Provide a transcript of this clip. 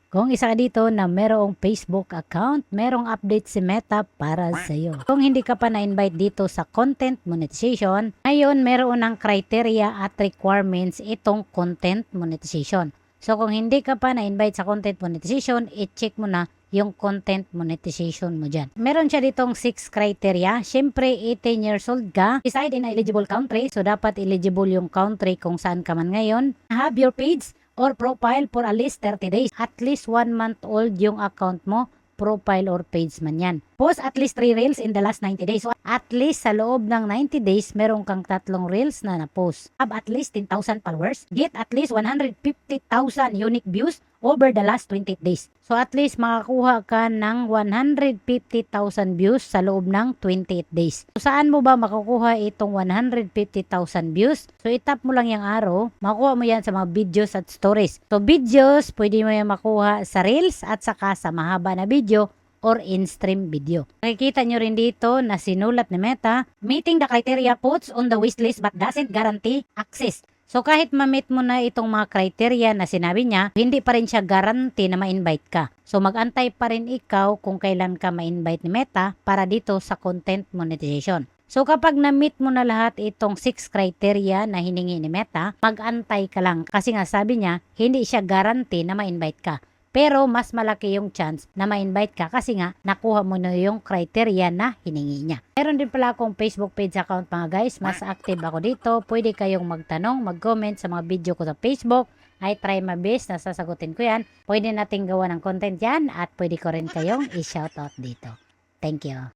Kung isa ka dito na merong Facebook account, merong update si Meta para sa iyo. Kung hindi ka pa na-invite dito sa content monetization, ngayon meron ng criteria at requirements itong content monetization. So kung hindi ka pa na-invite sa content monetization, i-check mo na yung content monetization mo dyan. Meron siya ditong 6 criteria. Siyempre, 18 years old ka, reside in eligible country, so dapat eligible yung country kung saan ka man ngayon. Have your page or profile for at least 30 days. At least 1 month old yung account mo, profile or page man yan. Post at least 3 reels in the last 90 days. So at least sa loob ng 90 days, meron kang 3 reels na na-post. Have at least 10,000 followers. Get at least 150,000 unique views over the last 28 days. So at least makakuha ka ng 150,000 views sa loob ng 28 days. So saan mo ba makukuha itong 150,000 views? So itap mo lang yung arrow, makuha mo yan sa mga videos at stories. So videos, pwede mo yan makuha sa reels at saka sa mahaba na video or in-stream video. Nakikita nyo rin dito na sinulat ni Meta, meeting the criteria puts on the wishlist but doesn't guarantee access. So kahit ma-meet mo na itong mga criteria na sinabi niya, hindi pa rin siya guarantee na ma-invite ka. So mag-antay pa rin ikaw kung kailan ka ma-invite ni Meta para dito sa content monetization. So kapag na-meet mo na lahat itong 6 criteria na hiningi ni Meta, mag-antay ka lang kasi nga sabi niya, hindi siya guarantee na ma-invite ka. Pero mas malaki yung chance na ma-invite ka kasi nga nakuha mo na yung criteria na hiningi niya. Meron din pala akong Facebook page account mga guys. Mas active ako dito. Pwede kayong magtanong, mag-comment sa mga video ko sa Facebook. I try my best na sasagutin ko yan. Pwede nating gawa ng content yan at pwede ko rin kayong i-shoutout dito. Thank you.